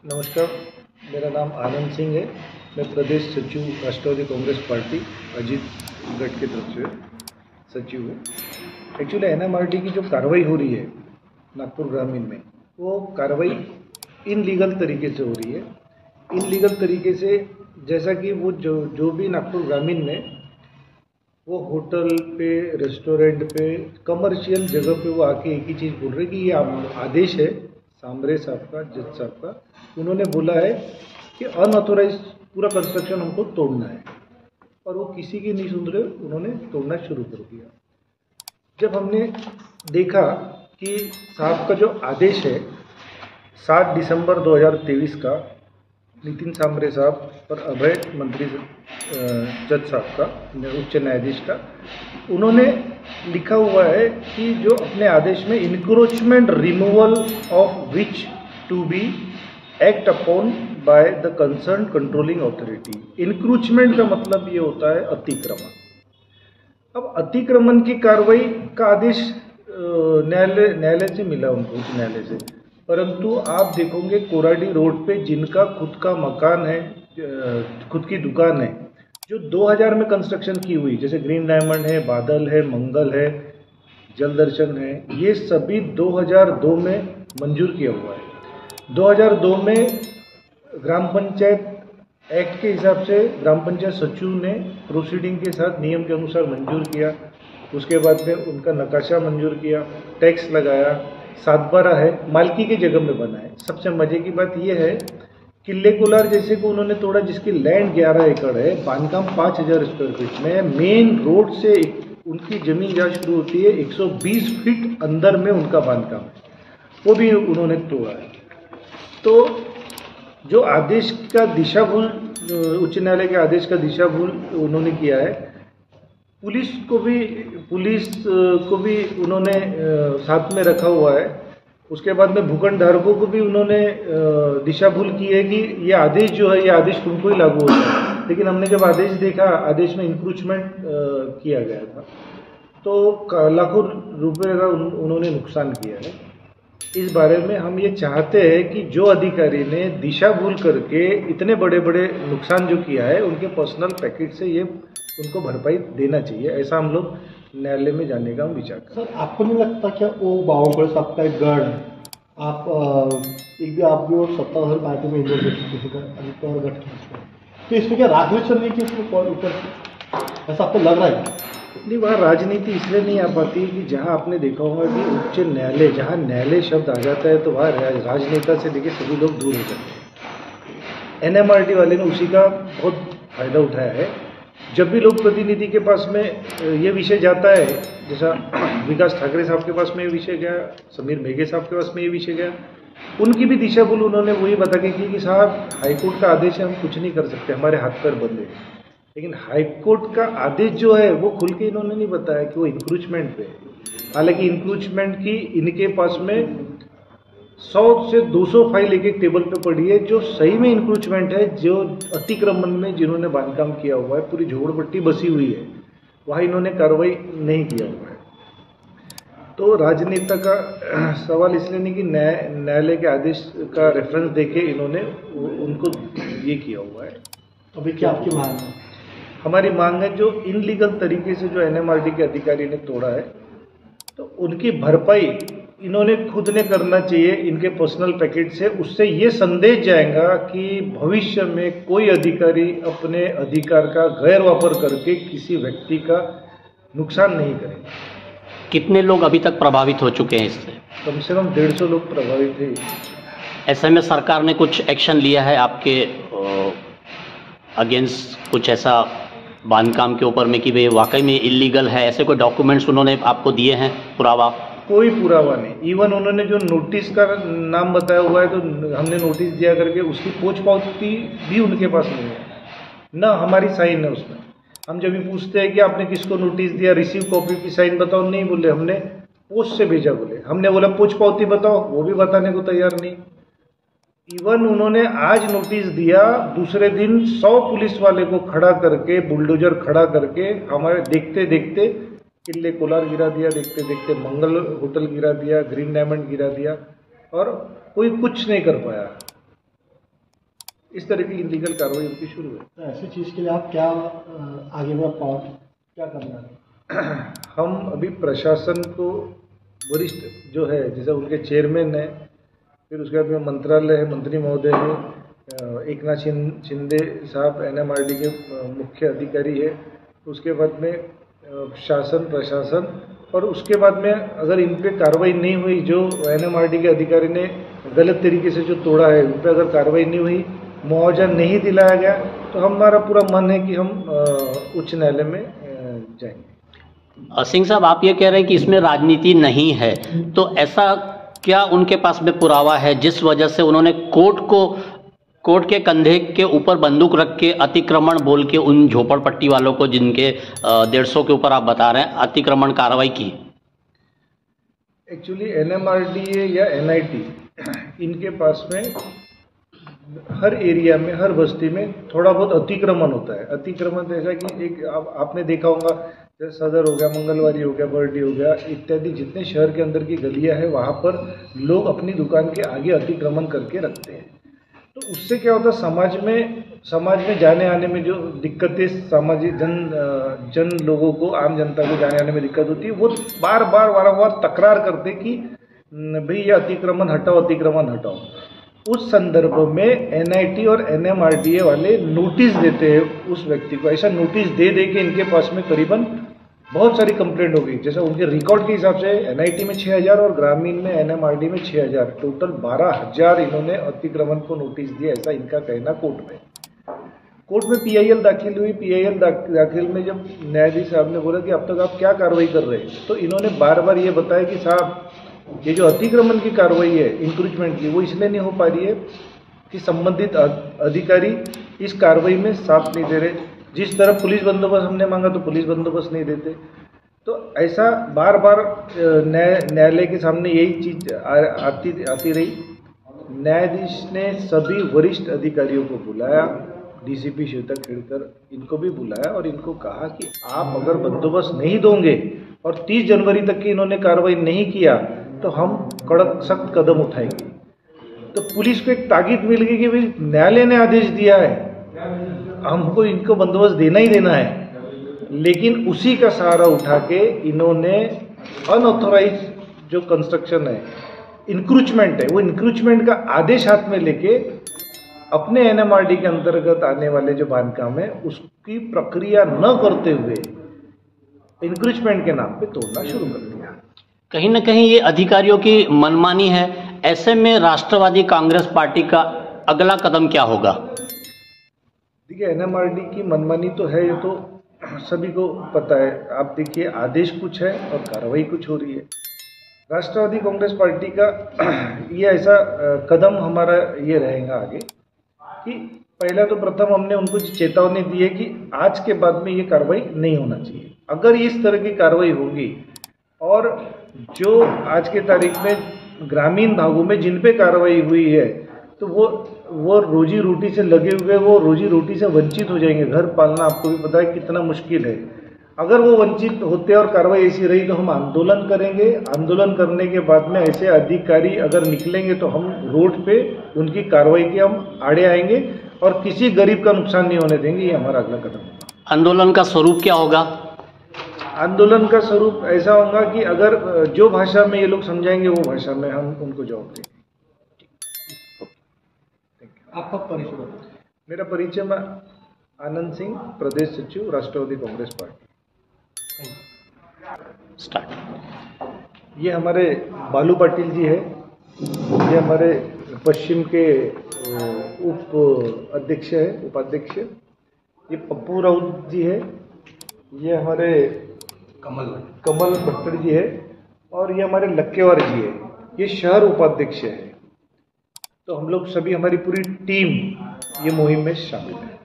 नमस्कार, मेरा नाम आनंद सिंह है। मैं प्रदेश सचिव राष्ट्रवादी कांग्रेस पार्टी अजीत गढ़ की तरफ से सचिव हूँ। एक्चुअली एनएमआरडी की जो कार्रवाई हो रही है नागपुर ग्रामीण में, वो कार्रवाई इनलीगल तरीके से हो रही है। इनलीगल तरीके से जैसा कि वो जो भी नागपुर ग्रामीण में वो होटल पे, रेस्टोरेंट पे, कमर्शियल जगह पे वो आके एक ही चीज़ बोल रहे कि ये आदेश है सांबरे साहब का, जज साहब का। उन्होंने बोला है कि अनऑथोराइज पूरा कंस्ट्रक्शन हमको तोड़ना है, और वो किसी की नहीं सुन रहे, उन्होंने तोड़ना शुरू कर दिया। जब हमने देखा कि साहब का जो आदेश है 7 दिसंबर 2023 का, नितिन सांबरे साहब और अभय मंत्री जज साहब का, उच्च न्यायाधीश का, उन्होंने लिखा हुआ है कि जो अपने आदेश में encroachment removal of which to be act upon by the concern controlling authority. Encroachment का मतलब ये होता है अतिक्रमण। अब अतिक्रमण की कार्रवाई का आदेश न्यायालय से मिला उनको, उच्च न्यायालय से, परंतु आप देखोगे कोराडी रोड पे जिनका खुद का मकान है, खुद की दुकान है, जो 2000 में कंस्ट्रक्शन की हुई, जैसे ग्रीन डायमंड है, बादल है, मंगल है, जल दर्शन है, ये सभी 2002 में मंजूर किया हुआ है। 2002 में ग्राम पंचायत एक्ट के हिसाब से ग्राम पंचायत सचिव ने प्रोसीडिंग के साथ नियम के अनुसार मंजूर किया। उसके बाद में उनका नक्शा मंजूर किया, टैक्स लगाया, 7/12 है, मालकी की जगह में बना है। सबसे मजे की बात यह है, किले कोलार जैसे को उन्होंने तोड़ा, जिसकी लैंड 11 एकड़ है, बांधकाम 5000 स्क्वायर फीट में, मेन रोड से उनकी जमीन जहाँ शुरू होती है 120 फीट अंदर में उनका बांधकाम है, वो भी उन्होंने तोड़ा है। तो जो आदेश का दिशा भूल, उच्च न्यायालय के आदेश का दिशा भूल उन्होंने किया है। पुलिस को भी उन्होंने साथ में रखा हुआ है। उसके बाद में भूखंड धारकों को भी उन्होंने दिशा भूल की है कि ये आदेश जो है, ये आदेश तुमको ही लागू होता है। लेकिन हमने जब आदेश देखा, आदेश में इंक्रोचमेंट किया गया था, तो लाखों रुपए का उन्होंने नुकसान किया है। इस बारे में हम ये चाहते हैं कि जो अधिकारी ने दिशा भूल करके इतने बड़े बड़े नुकसान जो किया है, उनके पर्सनल पैकेट से ये उनको भरपाई देना चाहिए। ऐसा हम लोग न्यायालय में जाने का हम विचार कर। सर, आपको नहीं लगता क्या वो बावनकुळे साहब का एक गढ़, आप आप भी और सत्ताधारी पार्टी में इन्वॉल्व अजित पवार गढ़, तो इसमें क्या राजनीति चल रही है उसमें ऊपर से, ऐसा आपको लग रहा है? नहीं, वहाँ राजनीति इसलिए नहीं आ पाती कि जहाँ आपने देखा होगा कि उच्च न्यायालय, जहाँ न्यायालय शब्द आ जाता है तो वहाँ राजनेता से लेके सभी लोग दूर हो जाते हैं। एनएमआरडी वाले ने उसी का बहुत फायदा उठाया है। जब भी लोक प्रतिनिधि के पास में ये विषय जाता है, जैसा विकास ठाकरे साहब के पास में ये विषय गया, समीर मेघे साहब के पास में ये विषय गया, उनकी भी दिशा भूल उन्होंने वही बता के की कि साहब हाईकोर्ट का आदेश है, हम कुछ नहीं कर सकते, हमारे हाथ पैर बंद है। लेकिन हाईकोर्ट का आदेश जो है वो खुल के इन्होंने नहीं बताया कि वो इंक्रोचमेंट पे है। हालांकि इंक्रोचमेंट की इनके पास में 100 से 200 फाइल एक टेबल पे पड़ी है, जो सही में इंक्रोचमेंट है, जो अतिक्रमण में जिन्होंने बांधकाम किया हुआ है, पूरी झोपड़पट्टी बसी हुई है, वहाँ इन्होंने कार्रवाई नहीं किया हुआ है। तो राजनेता का सवाल इसलिए नहीं कि न्यायालय के आदेश का रेफरेंस देके इन्होंने उनको ये किया हुआ है। अभी क्या आपकी मांग है? हमारी मांग है, जो इनलीगल तरीके से जो एनएमआरडी के अधिकारी ने तोड़ा है, तो उनकी भरपाई इन्होंने खुद ने करना चाहिए इनके पर्सनल पैकेट से। उससे ये संदेश जाएगा कि भविष्य में कोई अधिकारी अपने अधिकार का गैर वापर करके किसी व्यक्ति का नुकसान नहीं करेगा। कितने लोग अभी तक प्रभावित हो चुके हैं इससे? कम से कम 150 लोग प्रभावित थे। ऐसे में सरकार ने कुछ एक्शन लिया है आपके अगेंस्ट, कुछ ऐसा बांधकाम के ऊपर में कि भाई वाकई में इलीगल है, ऐसे कोई डॉक्यूमेंट्स उन्होंने आपको दिए हैं, पुरावा? कोई पुरावा नहीं। इवन उन्होंने जो नोटिस का नाम बताया हुआ है, तो हमने नोटिस दिया करके उसकी पोंछ पावती भी उनके पास नहीं है, ना हमारी साइन है उसमें। हम जब भी पूछते हैं कि आपने किसको नोटिस दिया, रिसीव कॉपी की साइन बताओ, नहीं बोले, हमने पोस्ट से भेजा बोले। हमने बोला पोंछ पावती बताओ, वो भी बताने को तैयार नहीं। इवन उन्होंने आज नोटिस दिया, दूसरे दिन 100 पुलिस वाले को खड़ा करके, बुलडोजर खड़ा करके, हमारे देखते देखते किले कोलार गिरा दिया, देखते देखते मंगल होटल गिरा दिया, ग्रीन डायमंड गिरा दिया, और कोई कुछ नहीं कर पाया। इस तरह की इलीगल कार्रवाई उनकी शुरू है। तो ऐसी चीज़ के लिए आप क्या आगे में क्या करना है? हम अभी प्रशासन को वरिष्ठ जो है, जैसे उनके चेयरमैन है, फिर उसके बाद में मंत्रालय है, मंत्री महोदय है, एकनाथ शिंदे साहब एनएमआरडी के मुख्य अधिकारी है, उसके बाद में शासन प्रशासन, और उसके बाद में अगर इन पे कार्रवाई नहीं हुई, जो एनएमआरडी के अधिकारी ने गलत तरीके से जो तोड़ा है उन पे अगर कार्रवाई नहीं हुई, मुआवजा नहीं दिलाया गया, तो हमारा पूरा मन है कि हम उच्च न्यायालय में जाएंगे। सिंह साहब, आप ये कह रहे हैं कि इसमें राजनीति नहीं है, तो ऐसा क्या उनके पास में पुरावा है जिस वजह से उन्होंने कोर्ट के कंधे के ऊपर बंदूक रख के अतिक्रमण बोल के उन झोपड़पट्टी वालों को, जिनके 150 के ऊपर आप बता रहे हैं, अतिक्रमण कार्रवाई की? एक्चुअली एनएमआरडीए या एनआईटी, इनके पास में हर एरिया में, हर बस्ती में थोड़ा बहुत अतिक्रमण होता है। अतिक्रमण जैसा कि एक आपने देखा होगा, जैसे सदर हो गया, मंगलवारी हो गया, बर्डी हो गया, इत्यादि जितने शहर के अंदर की गलियां हैं, वहाँ पर लोग अपनी दुकान के आगे अतिक्रमण करके रखते हैं। तो उससे क्या होता है, समाज में जाने आने में जो दिक्कतें, सामाजिक जन लोगों को, आम जनता को जाने आने में दिक्कत होती है, वो वारंवार तकरार करते कि भाई ये अतिक्रमण हटाओ। उस संदर्भ में एनआईटी और एनएमआरडीए वाले नोटिस देते हैं उस व्यक्ति को। ऐसा नोटिस दे के इनके पास में करीबन बहुत सारी कंप्लेंट हो गई। जैसे उनके रिकॉर्ड के हिसाब से एनआईटी में 6000 और ग्रामीण में एनएमआरडी में 6000, टोटल 12000 इन्होंने अतिक्रमण को नोटिस दिया, ऐसा इनका कहना कोर्ट में पीआईएल दाखिल हुई। पीआईएल दाखिल में जब न्यायाधीश साहब ने बोला कि अब तक आप क्या कार्रवाई कर रहे हैं, तो इन्होंने बार ये बताया कि साहब, ये जो अतिक्रमण की कार्रवाई है इंक्रोचमेंट की, वो इसलिए नहीं हो पा रही है कि संबंधित अधिकारी इस कार्रवाई में साथ नहीं दे रहे। जिस तरह पुलिस बंदोबस्त हमने मांगा तो पुलिस बंदोबस्त नहीं देते। तो ऐसा बार न्यायालय के सामने यही चीज आती रही। न्यायाधीश ने सभी वरिष्ठ अधिकारियों को बुलाया, डीसीपी श्वेता खेड़कर इनको भी बुलाया और इनको कहा कि आप अगर बंदोबस्त नहीं दोगे और 30 जनवरी तक की इन्होंने कार्रवाई नहीं किया तो हम कड़क सख्त कदम उठाएंगे। तो पुलिस को एक ताकीद मिल गई कि भाई न्यायालय ने आदेश दिया है, हमको इनको बंदोबस्त देना ही देना है। लेकिन उसी का सहारा उठा के इन्होंने अनऑथोराइज जो कंस्ट्रक्शन है, इंक्रूचमेंट है, वो इंक्रूचमेंट का आदेश हाथ में लेके अपने एनएमआरडी के अंतर्गत आने वाले जो बांधकाम है उसकी प्रक्रिया न करते हुए इंक्रूचमेंट के नाम पे तोड़ना शुरू कर दिया। कहीं ना कहीं ये अधिकारियों की मनमानी है। ऐसे में राष्ट्रवादी कांग्रेस पार्टी का अगला कदम क्या होगा? देखिए, एनएमआरडी की मनमानी तो है, ये तो सभी को पता है। आप देखिए, आदेश कुछ है और कार्रवाई कुछ हो रही है। राष्ट्रवादी कांग्रेस पार्टी का ये ऐसा कदम हमारा ये रहेगा आगे कि पहला तो प्रथम हमने उनको चेतावनी दी है कि आज के बाद में ये कार्रवाई नहीं होना चाहिए। अगर इस तरह की कार्रवाई होगी और जो आज के तारीख में ग्रामीण भागों में जिन पे कार्रवाई हुई है, तो वो रोजी रोटी से लगे हुए, वो रोजी रोटी से वंचित हो जाएंगे। घर पालना आपको भी पता है कितना मुश्किल है। अगर वो वंचित होते और कार्रवाई ऐसी रही तो हम आंदोलन करेंगे। आंदोलन करने के बाद में ऐसे अधिकारी अगर निकलेंगे तो हम रोड पे उनकी कार्रवाई के हम आड़े आएंगे और किसी गरीब का नुकसान नहीं होने देंगे। ये हमारा अगला कदम होगा। आंदोलन का स्वरूप क्या होगा? आंदोलन का स्वरूप ऐसा होगा कि अगर जो भाषा में ये लोग समझाएंगे वो भाषा में हम उनको जवाब देंगे। आपका परिचय बताओ। मेरा परिचय, मैं आनंद सिंह, प्रदेश सचिव, राष्ट्रवादी कांग्रेस पार्टी। स्टार्ट। ये हमारे बालू पाटिल जी है, ये हमारे पश्चिम के उपाध्यक्ष। ये पप्पू राउत जी है, ये हमारे कमल भट्टर जी है और ये हमारे लक्केवार जी है, ये शहर उपाध्यक्ष है। तो हम लोग सभी, हमारी पूरी टीम ये मुहिम में शामिल है।